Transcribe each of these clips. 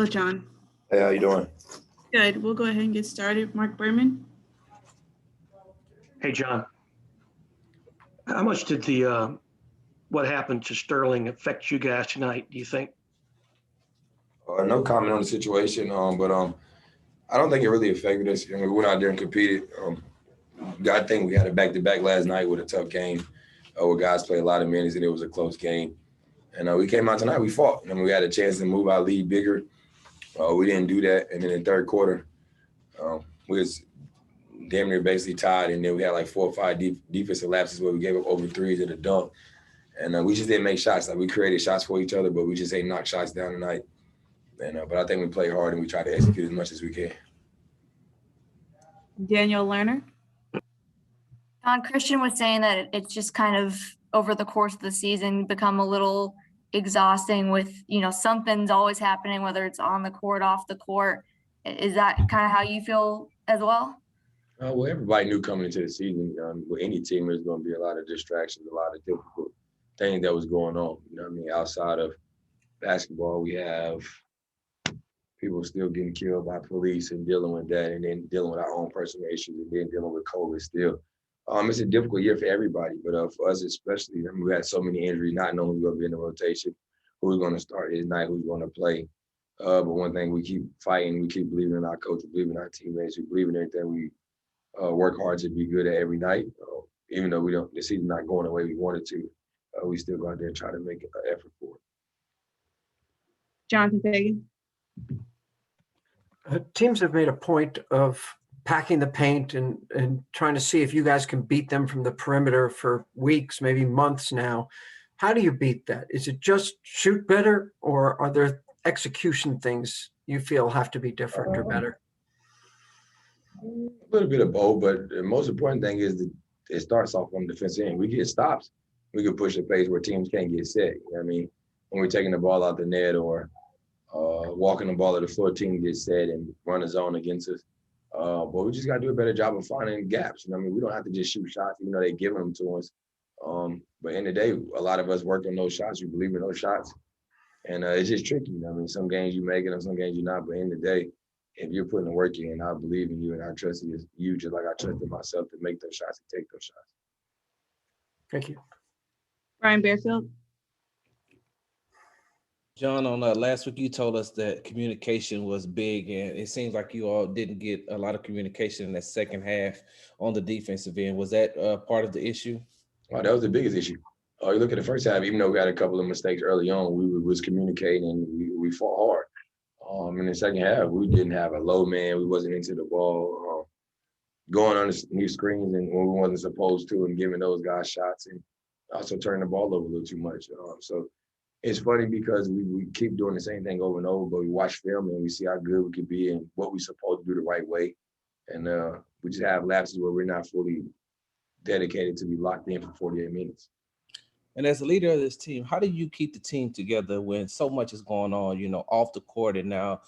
Hello, John. Hey, how you doing? Good. We'll go ahead and get started. Mark Berman. Hey, John. How much did what happened to Sterling affect you guys tonight, do you think? No comment on the situation, but I don't think it really affected us. We went out there and competed. I think we had a back-to-back last night with a tough game where guys played a lot of minutes and it was a close game. And we came out tonight, we fought. We had a chance to move our lead bigger. We didn't do that. And then in the third quarter, we was damn near basically tied. And then we had like 4 or 5 defensive lapses where we gave up over threes at a dunk. And we just didn't make shots. Like we created shots for each other, but we just ain't knocked shots down tonight. And but I think we played hard and we tried to execute as much as we can. Daniel Lerner. John, Christian was saying that it's just kind of over the course of the season become a little exhausting with, something's always happening, whether it's on the court, off the court. Is that kind of how you feel as well? Well, everybody knew coming into the season with any team there's going to be a lot of distractions, a lot of difficult things that was going on. Outside of basketball, we have people still getting killed by police and dealing with that, and then dealing with our own personal issues, and then dealing with COVID still. It's a difficult year for everybody, but for us especially, we had so many injuries, not knowing who's going to be in the rotation, who's going to start this night, who's going to play. But one thing, we keep fighting, we keep believing in our coach, we believe in our teammates, we believe in everything. We work hard to be good at every night. Even though the season's not going the way we wanted to, we still go out there and try to make an effort for it. Jonathan Fagan. Teams have made a point of packing the paint and trying to see if you guys can beat them from the perimeter for weeks, maybe months now. How do you beat that? Is it just shoot better, or are there execution things you feel have to be different or better? A little bit of both, but the most important thing is that it starts off on the defensive end. We get stops. We can push the pace where teams can't get set. When we're taking the ball out the net or walking the ball to the floor, team gets set and run a zone against us. But we just got to do a better job of finding gaps. We don't have to just shoot shots, even though they're giving them to us. But in the day, a lot of us work on those shots. We believe in those shots. And it's just tricky. Some games you make it and some games you're not. But in the day, if you're putting the work in, I believe in you and I trust you just like I trusted myself to make those shots and take those shots. Thank you. Brian Bearfield. John, on last week, you told us that communication was big, and it seems like you all didn't get a lot of communication in that second half on the defensive end. Was that part of the issue? Well, that was the biggest issue. You look at the first half, even though we had a couple of mistakes early on, we was communicating and we fought hard. In the second half, we didn't have a low man. We wasn't into the ball, going on the new screens and when we wasn't supposed to, and giving those guys shots, and also turning the ball over a little too much. So it's funny because we keep doing the same thing over and over, but we watch film and we see how good we could be and what we're supposed to do the right way. And we just have lapses where we're not fully dedicated to be locked in for 48 minutes. And as a leader of this team, how do you keep the team together when so much is going on, off the court, and now,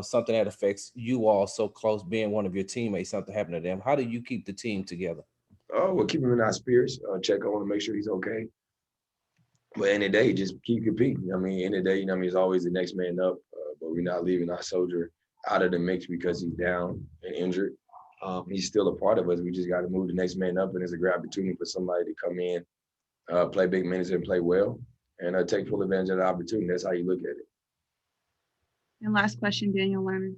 something that affects you all so close, being one of your teammates, something happened to them? How do you keep the team together? We'll keep him in our spirits, check on him, make sure he's okay. But in the day, just keep competing. In the day, he's always the next man up, but we're not leaving our soldier out of the mix because he's down and injured. He's still a part of us. We just got to move the next man up, and it's a great opportunity for somebody to come in, play big minutes and play well, and take full advantage of the opportunity. That's how you look at it. And last question, Daniel Lerner.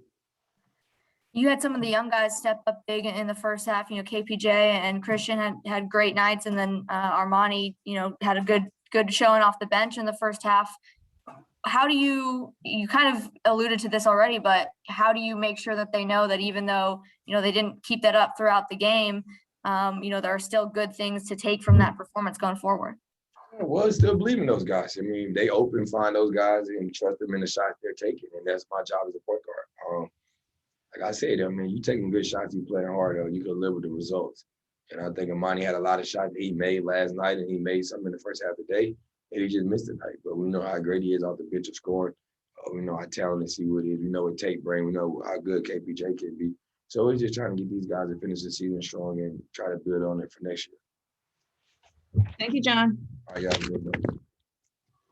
You had some of the young guys step up big in the first half. KPJ and Christian had great nights, and then Armani, had a good showing off the bench in the first half. How do you kind of alluded to this already, but how do you make sure that they know that even though, they didn't keep that up throughout the game, there are still good things to take from that performance going forward? Well, still believe in those guys. They open, find those guys and trust them in the shots they're taking. And that's my job as a point guard. Like I said, you taking good shots, you playing hard, you can live with the results. And I think Amani had a lot of shots that he made last night, and he made some in the first half of the day, and he just missed tonight. But we know how great he is off the bench of scoring. We know how talented he is. We know what Tate brings. We know how good KPJ can be. So we're just trying to get these guys to finish the season strong and try to build on it for next year. Thank you, John. All right, y'all.